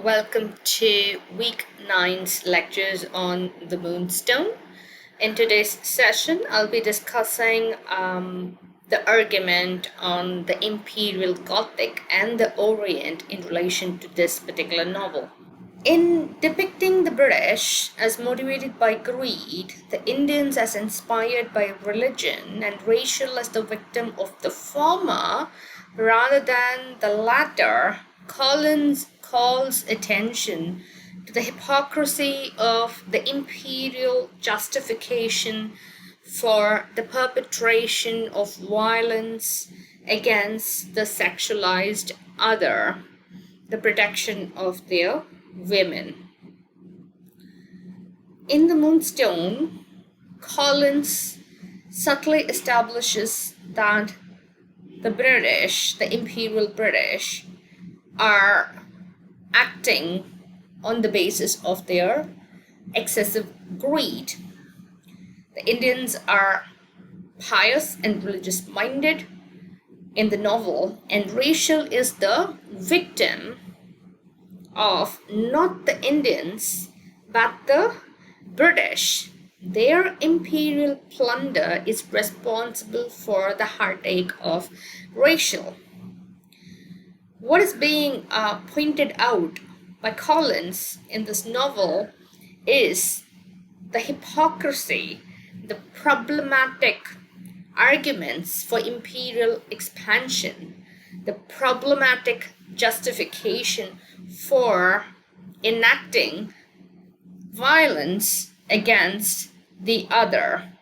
Welcome to week 9's lectures on the Moonstone. In today's session, I'll be discussing the argument on the Imperial Gothic and the Orient in relation to this particular novel. In depicting the British as motivated by greed, the Indians as inspired by religion, and Rachel as the victim of the former rather than the latter, Collins calls attention to the hypocrisy of the imperial justification for the perpetration of violence against the sexualized other, the protection of their women. In the Moonstone, Collins subtly establishes that the British, the Imperial British, are acting on the basis of their excessive greed. The Indians are pious and religious minded in the novel, and Rachel is the victim of not the Indians but the British. Their imperial plunder is responsible for the heartache of Rachel. What is being pointed out by Collins in this novel is the hypocrisy, the problematic arguments for imperial expansion, the problematic justification for enacting violence against the other.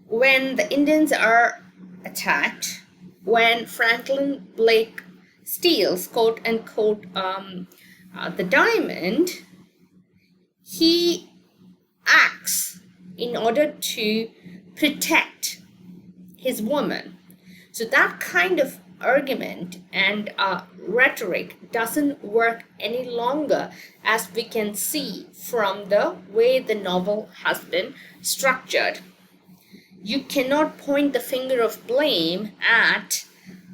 When the Indians are attacked, when Franklin Blake steals, quote unquote, the diamond, he acts in order to protect his woman. So that kind of argument and rhetoric doesn't work any longer, as we can see from the way the novel has been structured. You cannot point the finger of blame at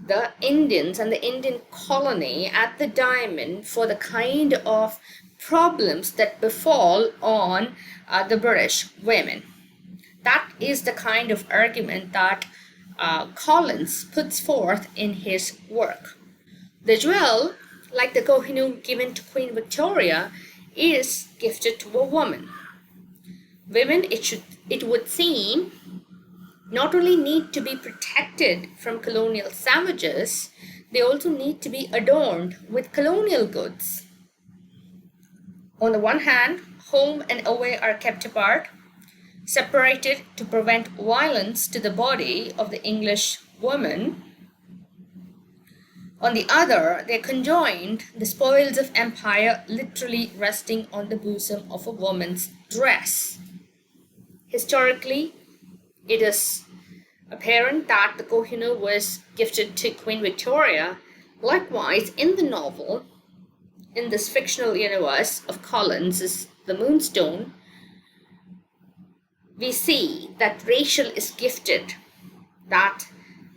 the Indians and the Indian colony, at the diamond, for the kind of problems that befall on the British women. That is the kind of argument that Collins puts forth in his work. The jewel, like the Kohinoor given to Queen Victoria, is gifted to a woman. Women, it would seem, not only need to be protected from colonial savages, they also need to be adorned with colonial goods. On the one hand, home and away are kept apart, separated to prevent violence to the body of the English woman. On the other, they are conjoined, the spoils of empire literally resting on the bosom of a woman's dress. Historically, it is apparent that the Kohinoor was gifted to Queen Victoria. Likewise, in the novel, in this fictional universe of Collins' The Moonstone, we see that Rachel is gifted that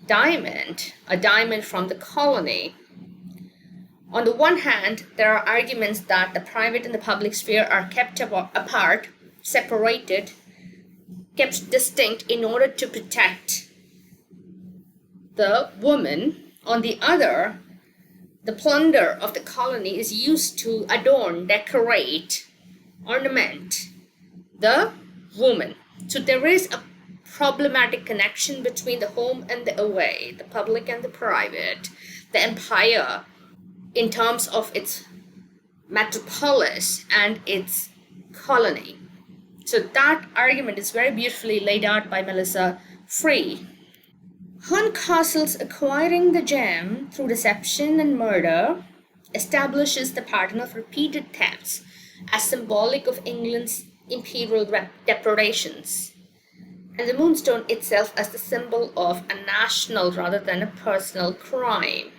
diamond, a diamond from the colony. On the one hand, there are arguments that the private and the public sphere are kept apart, separated, kept distinct in order to protect the woman. On the other, the plunder of the colony is used to adorn, decorate, ornament the woman. So there is a problematic connection between the home and the away, the public and the private, the empire in terms of its metropolis and its colony. So that argument is very beautifully laid out by Melissa Free. Horncastle's acquiring the gem through deception and murder establishes the pattern of repeated thefts as symbolic of England's imperial depredations, and the Moonstone itself as the symbol of a national rather than a personal crime.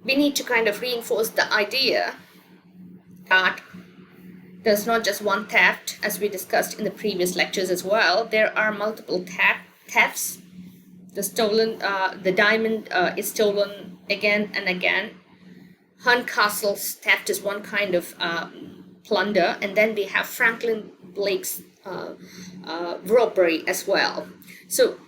We need to kind of reinforce the idea that there's not just one theft, as we discussed in the previous lectures as well. There are multiple thefts. The diamond is stolen again and again. Horncastle theft is one kind of plunder, and then we have Franklin Blake's robbery as well. So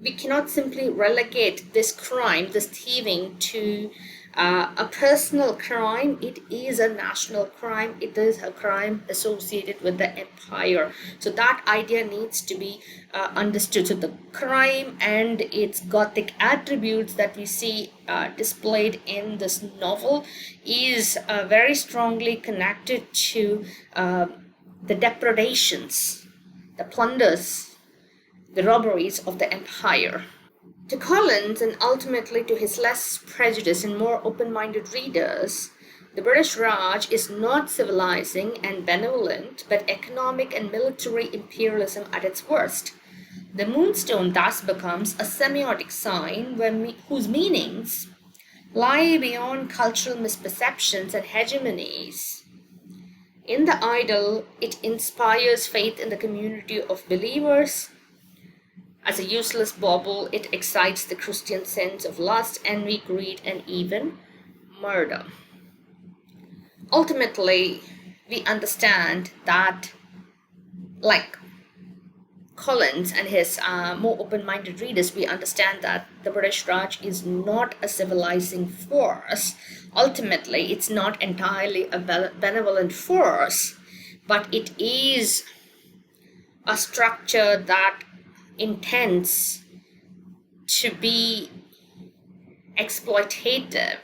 we cannot simply relegate this crime, this thieving, to a personal crime. It is a national crime. It is a crime associated with the empire. So that idea needs to be understood. So the crime and its Gothic attributes that we see displayed in this novel is very strongly connected to the depredations, the plunders, the robberies of the empire. To Collins, and ultimately to his less prejudiced and more open-minded readers, the British Raj is not civilizing and benevolent, but economic and military imperialism at its worst. The Moonstone thus becomes a semiotic sign whose meanings lie beyond cultural misperceptions and hegemonies. In the idol, it inspires faith in the community of believers. As a useless bauble, it excites the Christian sense of lust, envy, greed, and even murder. Ultimately, we understand that, like Collins and his more open-minded readers, we understand that the British Raj is not a civilizing force. Ultimately, it's not entirely a benevolent force, but it is a structure that intends to be exploitative.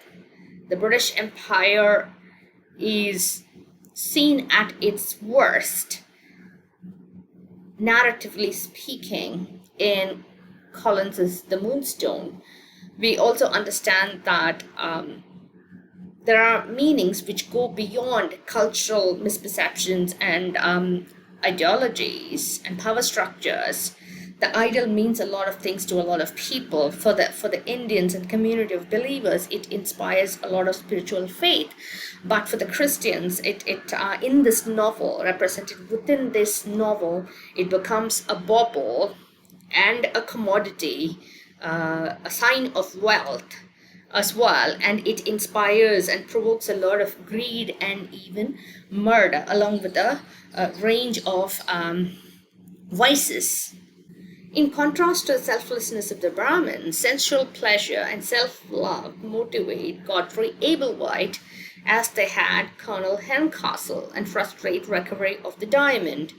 The British Empire is seen at its worst, narratively speaking, in Collins's The Moonstone. We also understand that there are meanings which go beyond cultural misperceptions and ideologies and power structures. The idol means a lot of things to a lot of people. For the Indians and community of believers, it inspires a lot of spiritual faith. But for the Christians, it in this novel, represented within this novel, it becomes a bauble and a commodity, a sign of wealth as well, and it inspires and provokes a lot of greed and even murder, along with a range of vices. In contrast to the selflessness of the Brahmins, sensual pleasure and self-love motivate Godfrey Ablewhite, as they had Colonel Horncastle, and frustrate recovery of the diamond.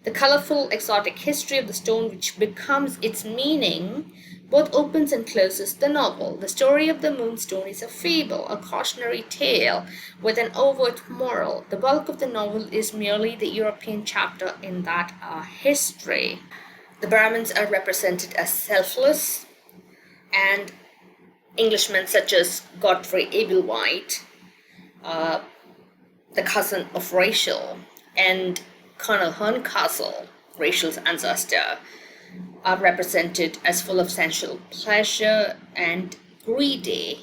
The colorful, exotic history of the stone, which becomes its meaning, both opens and closes the novel. The story of the Moonstone is a fable, a cautionary tale with an overt moral. The bulk of the novel is merely the European chapter in that history. The Brahmins are represented as selfless, and Englishmen such as Godfrey Ablewhite, the cousin of Rachel, and Colonel Horncastle, Rachel's ancestor, are represented as full of sensual pleasure and greedy.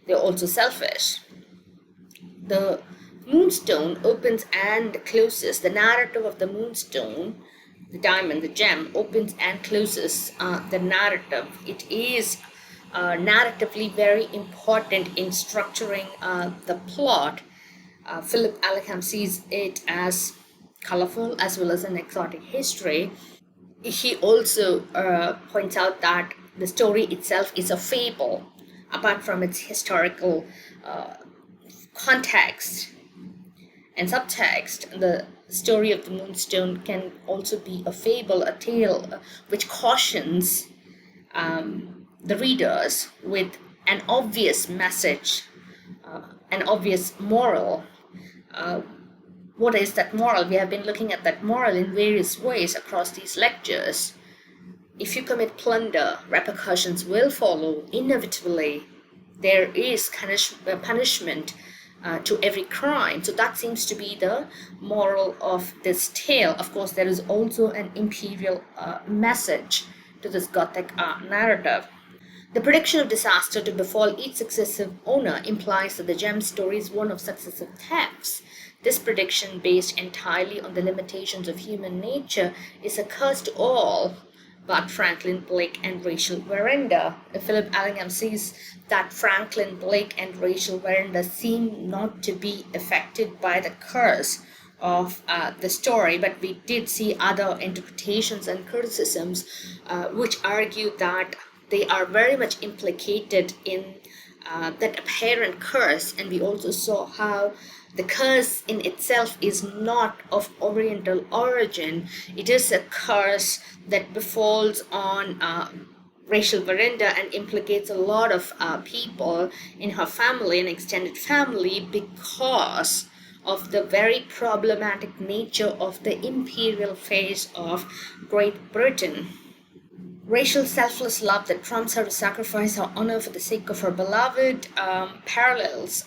They're also selfish. The Moonstone opens and closes. The narrative of the Moonstone, the diamond, the gem, opens and closes the narrative. It is narratively very important in structuring the plot. Philip Allingham sees it as colorful as well as an exotic history. He also points out that the story itself is a fable, apart from its historical context and subtext. The story of the Moonstone can also be a fable, a tale which cautions the readers with an obvious message, an obvious moral. What is that moral? We have been looking at that moral in various ways across these lectures. If you commit plunder, repercussions will follow inevitably. There is punishment to every crime. So that seems to be the moral of this tale. Of course, there is also an imperial message to this Gothic narrative. The prediction of disaster to befall each successive owner implies that the gem story is one of successive thefts. This prediction, based entirely on the limitations of human nature, is a curse to all but Franklin Blake and Rachel Verinder. Philip Allingham says that Franklin Blake and Rachel Verinder seem not to be affected by the curse of the story, but we did see other interpretations and criticisms which argue that they are very much implicated in that apparent curse, and we also saw how the curse in itself is not of Oriental origin. It is a curse that befalls on Rachel Verinder and implicates a lot of people in her family and extended family because of the very problematic nature of the imperial phase of Great Britain. Rachel's selfless love that prompts her to sacrifice her honor for the sake of her beloved parallels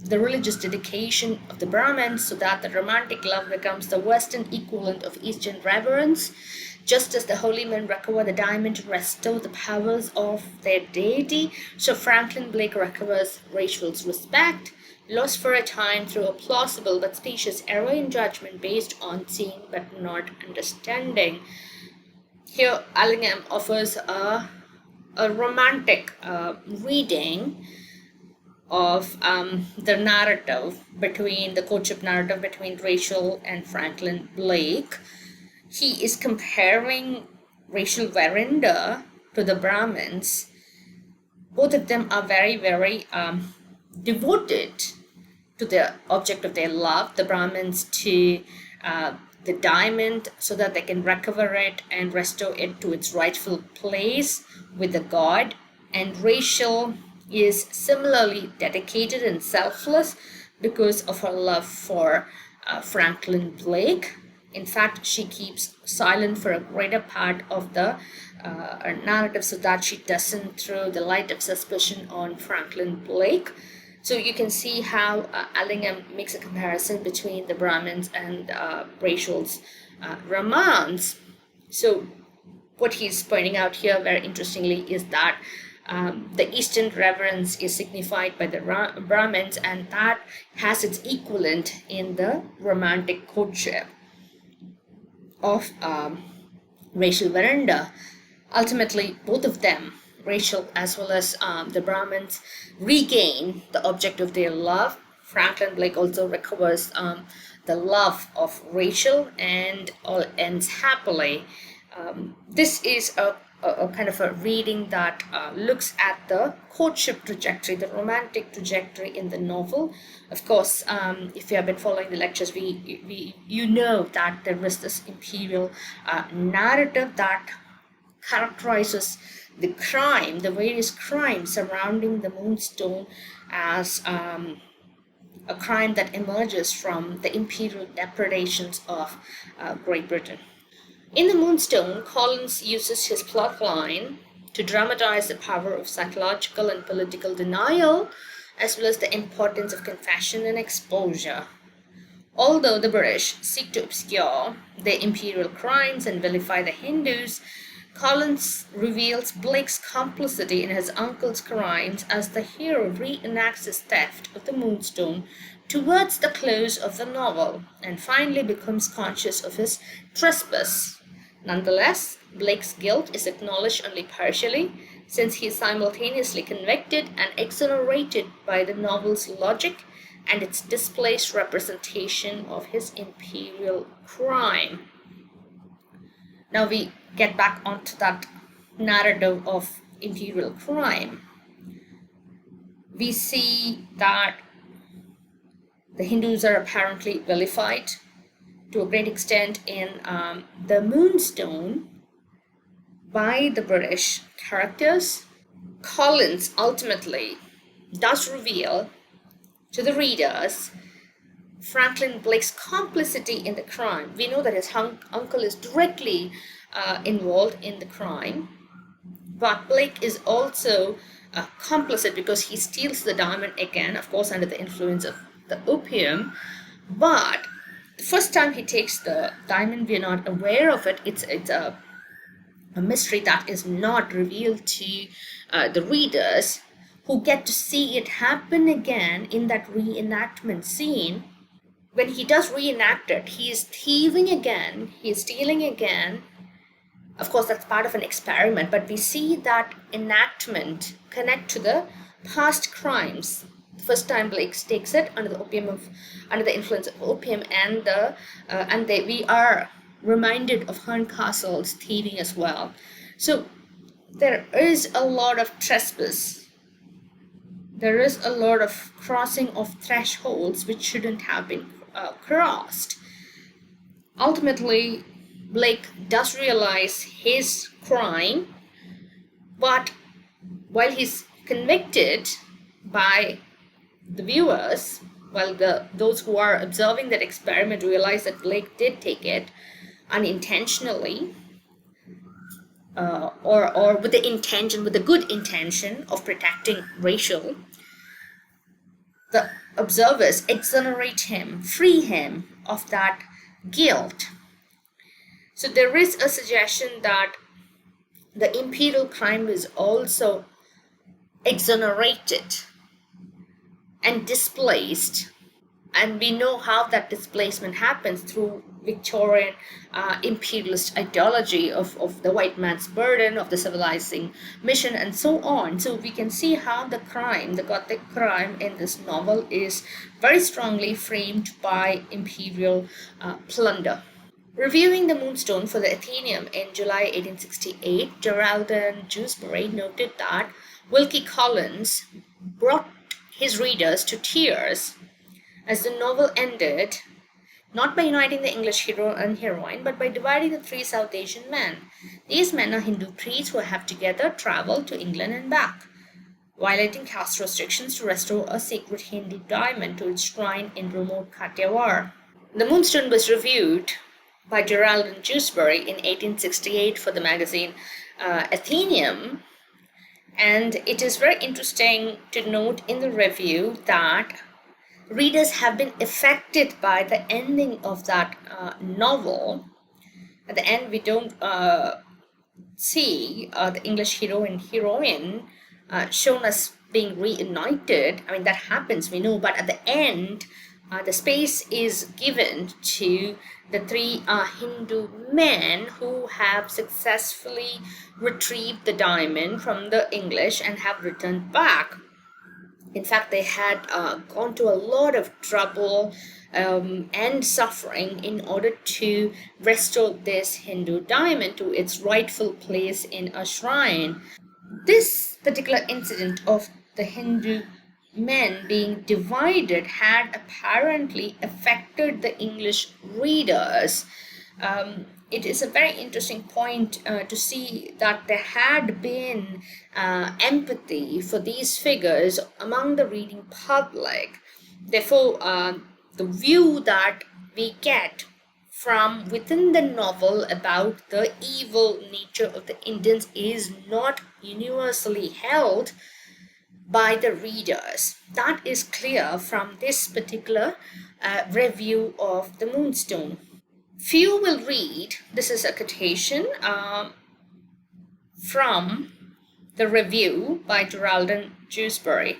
the religious dedication of the Brahmins, so that the romantic love becomes the Western equivalent of Eastern reverence, just as the holy men recover the diamond to restore the powers of their deity. So Franklin Blake recovers Rachel's respect, lost for a time through a plausible but specious error in judgment based on seeing but not understanding. Here, Allingham offers a romantic reading of the narrative between the courtship narrative between Rachel and Franklin Blake. He is comparing Rachel Verinder to the Brahmins. Both of them are very, very devoted to the object of their love. The Brahmins to the diamond so that they can recover it and restore it to its rightful place with the god. And Rachel is similarly dedicated and selfless because of her love for Franklin Blake. In fact, she keeps silent for a greater part of the narrative so that she doesn't throw the light of suspicion on Franklin Blake. So you can see how Allingham makes a comparison between the Brahmins and Rachel's romance. So what he's pointing out here very interestingly is that the Eastern reverence is signified by the Brahmins, and that has its equivalent in the romantic courtship of Rachel Verinder. Ultimately, both of them, Rachel as well as the Brahmins, regain the object of their love. Franklin Blake also recovers the love of Rachel, and all ends happily. This is a kind of a reading that looks at the courtship trajectory, the romantic trajectory in the novel. Of course, if you have been following the lectures, you know that there is this imperial narrative that characterizes the crime, the various crimes surrounding the Moonstone as a crime that emerges from the imperial depredations of Great Britain. In the Moonstone, Collins uses his plotline to dramatize the power of psychological and political denial, as well as the importance of confession and exposure. Although the British seek to obscure their imperial crimes and vilify the Hindus, Collins reveals Blake's complicity in his uncle's crimes as the hero reenacts his theft of the Moonstone towards the close of the novel and finally becomes conscious of his trespass. Nonetheless, Blake's guilt is acknowledged only partially, since he is simultaneously convicted and exonerated by the novel's logic and its displaced representation of his imperial crime. Now we get back onto that narrative of imperial crime. We see that the Hindus are apparently vilified to a great extent in the Moonstone by the British characters. Collins ultimately does reveal to the readers Franklin Blake's complicity in the crime. We know that his uncle is directly involved in the crime, but Blake is also complicit because he steals the diamond again, of course under the influence of the opium. But the first time he takes the diamond, we are not aware of it. It's a mystery that is not revealed to the readers, who get to see it happen again in that reenactment scene. When he does reenact it, he is thieving again, he is stealing again, Of course, that's part of an experiment, but we see that enactment connect to the past crimes. The first time Blake takes it under the influence of opium, we are reminded of Horncastle's thieving as well. So there is a lot of trespass. There is a lot of crossing of thresholds which shouldn't have been crossed. Ultimately, Blake does realize his crime, but while he's convicted by the viewers, while those who are observing that experiment realize that Blake did take it unintentionally, or with the good intention of protecting Rachel, the observers exonerate him, free him of that guilt. So there is a suggestion that the imperial crime is also exonerated and displaced. And we know how that displacement happens through Victorian imperialist ideology of the white man's burden, of the civilizing mission, and so on. So we can see how the Gothic crime in this novel is very strongly framed by imperial plunder. Reviewing the Moonstone for the Athenaeum in July 1868, Geraldine Dewsbury noted that Wilkie Collins brought his readers to tears as the novel ended, not by uniting the English hero and heroine, but by dividing the three South Asian men. These men are Hindu priests who have together traveled to England and back, violating caste restrictions to restore a sacred Hindu diamond to its shrine in remote Kathiawar. The Moonstone was reviewed by Geraldine Dewsbury in 1868 for the magazine Athenaeum, and it is very interesting to note in the review that readers have been affected by the ending of that novel. At the end, we don't see the English hero and heroine shown as being reunited. I mean, that happens, we know, but at the end, the space is given to the three Hindu men who have successfully retrieved the diamond from the English and have returned back. In fact, they had gone to a lot of trouble and suffering in order to restore this Hindu diamond to its rightful place in a shrine. This particular incident of the Hindu men being divided had apparently affected the English readers. It is a very interesting point to see that there had been empathy for these figures among the reading public. Therefore, the view that we get from within the novel about the evil nature of the Indians is not universally held by the readers. That is clear from this particular review of the Moonstone. Few will read, this is a quotation from the review by Geraldine Dewsbury.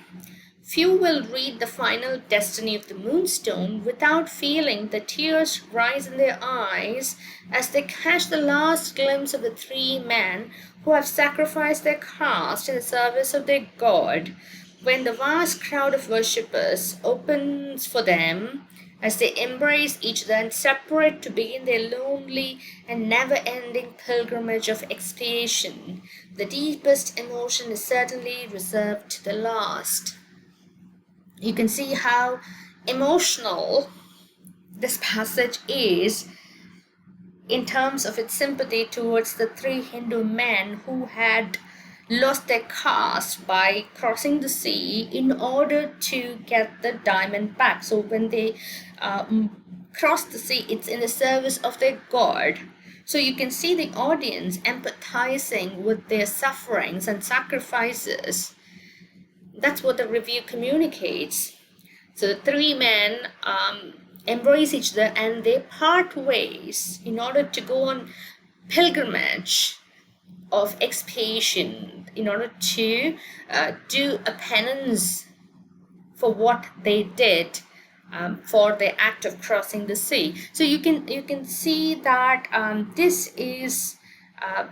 Few will read the final destiny of the Moonstone without feeling the tears rise in their eyes as they catch the last glimpse of the three men who have sacrificed their caste in the service of their god, when the vast crowd of worshippers opens for them as they embrace each other and separate to begin their lonely and never-ending pilgrimage of expiation. The deepest emotion is certainly reserved to the last. You can see how emotional this passage is in terms of its sympathy towards the three Hindu men who had lost their caste by crossing the sea in order to get the diamond back. So when they cross the sea, it's in the service of their god. So you can see the audience empathizing with their sufferings and sacrifices. That's what the review communicates. So the three men embrace each other and they part ways in order to go on pilgrimage of expiation, in order to do a penance for what they did for the act of crossing the sea. So you can see that this is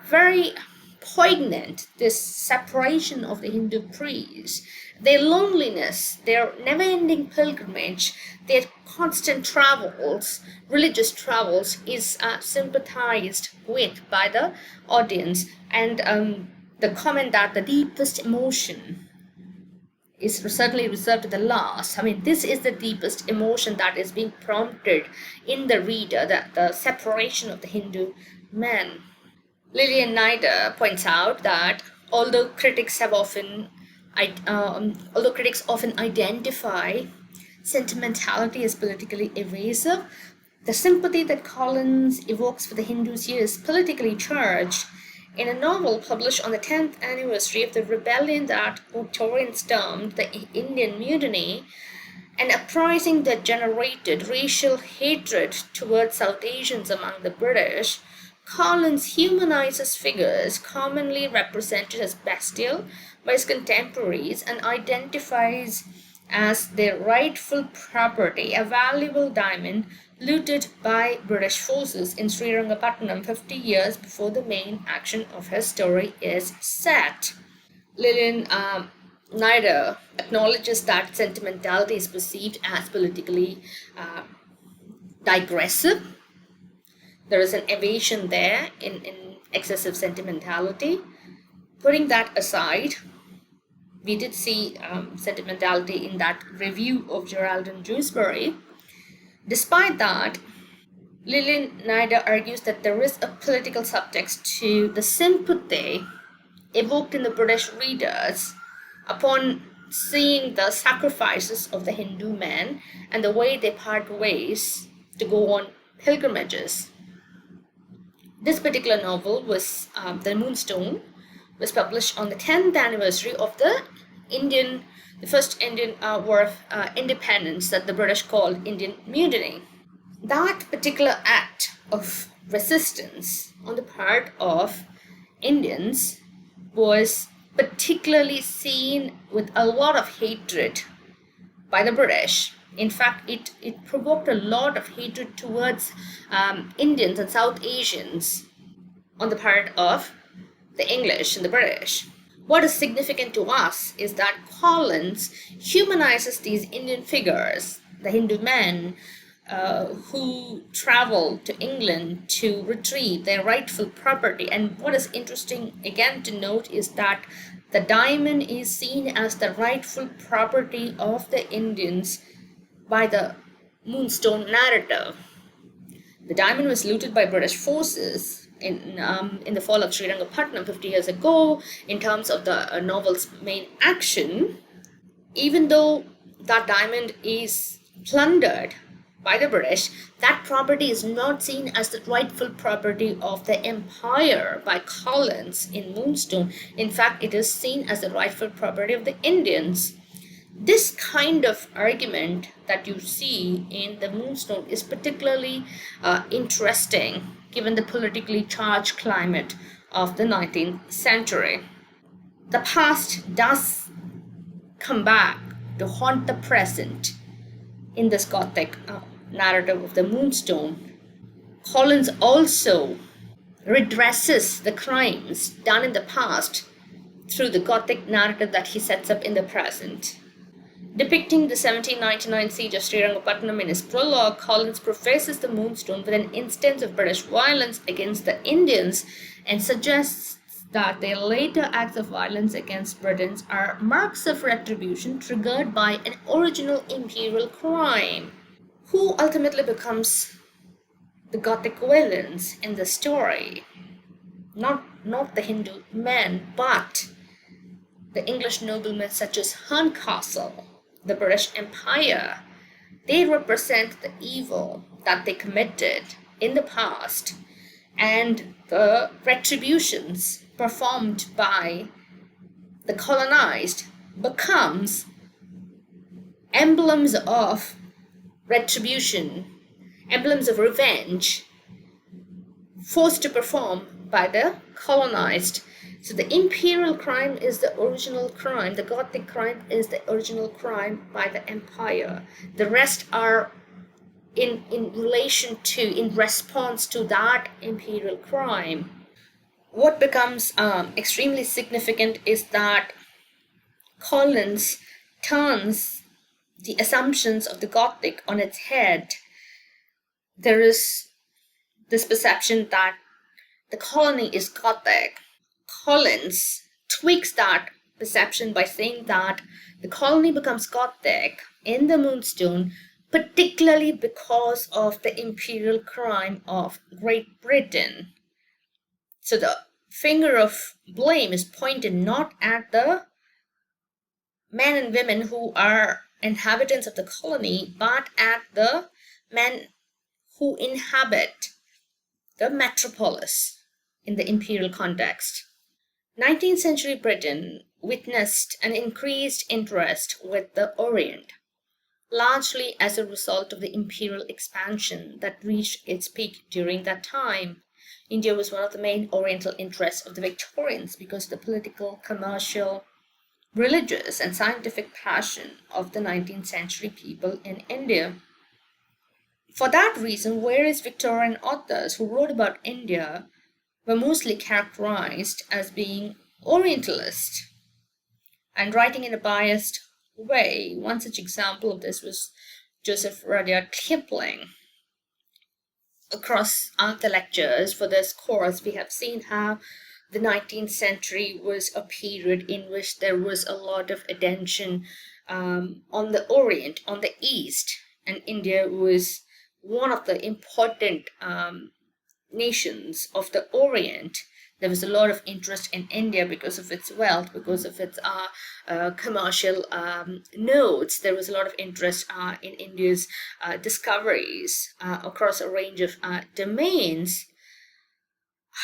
very poignant, this separation of the Hindu priests, their loneliness, their never-ending pilgrimage, their constant travels, religious travels, is sympathized with by the audience. And the comment that the deepest emotion is certainly reserved to the last. I mean, this is the deepest emotion that is being prompted in the reader, the separation of the Hindu man. Lillian Nider points out that although critics often identify sentimentality as politically evasive, the sympathy that Collins evokes for the Hindus here is politically charged. In a novel published on the 10th anniversary of the rebellion that Victorians termed the Indian Mutiny, an uprising that generated racial hatred towards South Asians among the British, Collins humanizes figures commonly represented as bestial by his contemporaries and identifies as their rightful property a valuable diamond looted by British forces in Srirangapatnam 50 years before the main action of his story is set. Lillian Nider acknowledges that sentimentality is perceived as politically digressive. There is an evasion there in excessive sentimentality. Putting that aside, we did see sentimentality in that review of Geraldine Dewsbury. Despite that, Lillian Nider argues that there is a political subtext to the sympathy evoked in the British readers upon seeing the sacrifices of the Hindu men and the way they part ways to go on pilgrimages. This particular novel was The Moonstone, was published on the 10th anniversary of the first Indian War of Independence that the British called Indian Mutiny. That particular act of resistance on the part of Indians was particularly seen with a lot of hatred by the British. In fact, it provoked a lot of hatred towards Indians and South Asians on the part of the English and the British. What is significant to us is that Collins humanizes these Indian figures, the Hindu men who traveled to England to retrieve their rightful property. And what is interesting again to note is that the diamond is seen as the rightful property of the Indians by the Moonstone narrative. The diamond was looted by British forces in the fall of Srirangapatnam 50 years ago. In terms of the novel's main action, even though that diamond is plundered by the British, that property is not seen as the rightful property of the empire by Collins in Moonstone. In fact, it is seen as the rightful property of the Indians. This kind of argument that you see in the Moonstone is particularly interesting given the politically charged climate of the 19th century. The past does come back to haunt the present in this Gothic narrative of the Moonstone. Collins also redresses the crimes done in the past through the Gothic narrative that he sets up in the present. Depicting the 1799 siege of Srirangapatnam in his prologue, Collins prefaces the Moonstone with an instance of British violence against the Indians and suggests that their later acts of violence against Britons are marks of retribution triggered by an original imperial crime. Who ultimately becomes the Gothic villains in the story? Not the Hindu men, but the English noblemen such as Horncastle, the British Empire. They represent the evil that they committed in the past and the retributions performed by the colonized becomes emblems of retribution, emblems of revenge forced to perform by the colonized. So the imperial crime is the original crime. The Gothic crime is the original crime by the empire. The rest are in response to that imperial crime. What becomes extremely significant is that Collins turns the assumptions of the Gothic on its head. There is this perception that the colony is Gothic. Collins tweaks that perception by saying that the colony becomes Gothic in the Moonstone, particularly because of the imperial crime of Great Britain. So the finger of blame is pointed not at the men and women who are inhabitants of the colony, but at the men who inhabit the metropolis in the imperial context. 19th century Britain witnessed an increased interest with the Orient, largely as a result of the imperial expansion that reached its peak during that time. India was one of the main Oriental interests of the Victorians because of the political, commercial, religious, and scientific passion of the 19th century people in India. For that reason, various Victorian authors who wrote about India were mostly characterized as being Orientalist and writing in a biased way. One such example of this was Joseph Rudyard Kipling. Across the lectures for this course, we have seen how the 19th century was a period in which there was a lot of attention on the Orient, on the East, and India was one of the important nations of the Orient. There was a lot of interest in India because of its wealth, because of its commercial nodes. There was a lot of interest in India's discoveries across a range of domains.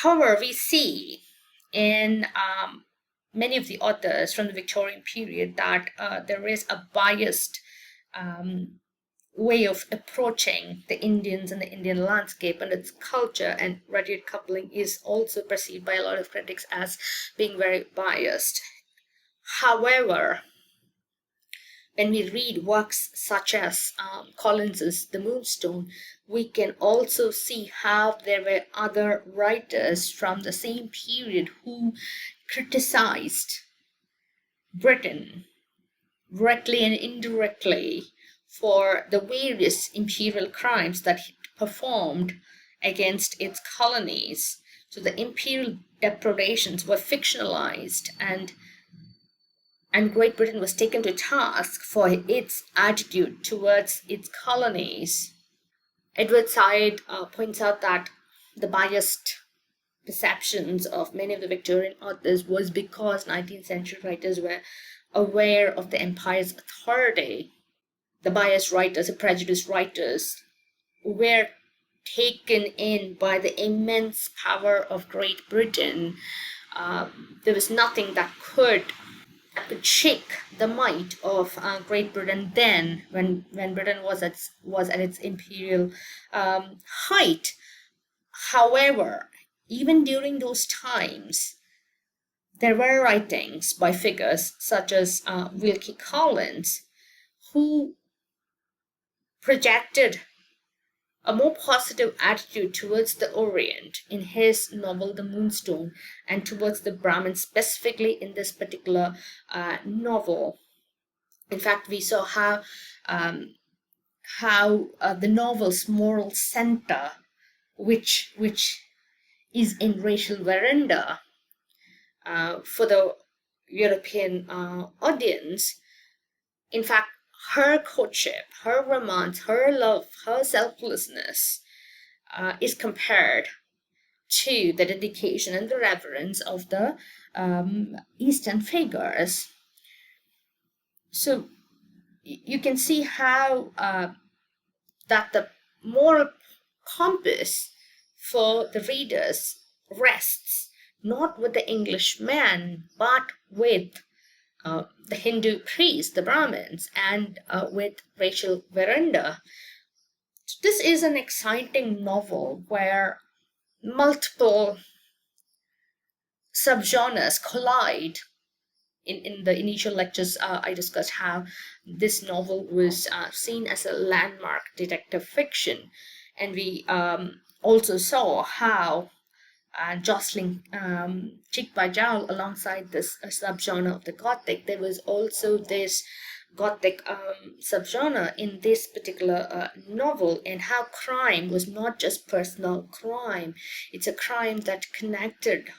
However, we see in many of the authors from the Victorian period that there is a biased way of approaching the Indians and the Indian landscape and its culture, and Rudyard Kipling is also perceived by a lot of critics as being very biased. However, when we read works such as Collins's The Moonstone, we can also see how there were other writers from the same period who criticized Britain directly and indirectly for the various imperial crimes that it performed against its colonies. So the imperial depredations were fictionalized, and Great Britain was taken to task for its attitude towards its colonies. Edward Said points out that the biased perceptions of many of the Victorian authors was because 19th century writers were aware of the empire's authority. The biased writers, the prejudiced writers, were taken in by the immense power of Great Britain. There was nothing that could shake the might of Great Britain then, when Britain was at its imperial height. However, even during those times, there were writings by figures such as Wilkie Collins, who projected a more positive attitude towards the Orient in his novel The Moonstone, and towards the Brahmins specifically in this particular novel. In fact, we saw how the novel's moral center, which is in Rachel Verinder, for the European audience, in fact, her courtship, her romance, her love, her selflessness is compared to the dedication and the reverence of the Eastern figures. So you can see how that the moral compass for the readers rests not with the Englishman, but with the Hindu priests, the Brahmins, and with Rachel Verinder. So this is an exciting novel where multiple subgenres collide. In the initial lectures, I discussed how this novel was seen as a landmark detective fiction, and we also saw how jostling cheek by jowl alongside this subgenre of the Gothic, there was also this Gothic subgenre in this particular novel, and how crime was not just personal crime, it's a crime that connected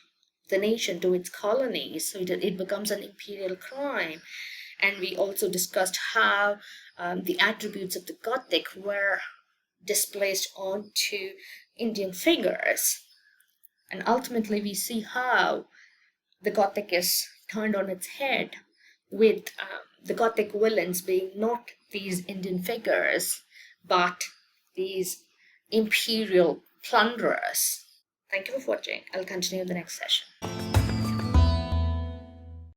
the nation to its colonies, so it becomes an imperial crime. And we also discussed how the attributes of the Gothic were displaced onto Indian figures. And ultimately, we see how the Gothic is turned on its head, with the Gothic villains being not these Indian figures, but these imperial plunderers. Thank you for watching. I'll continue in the next session.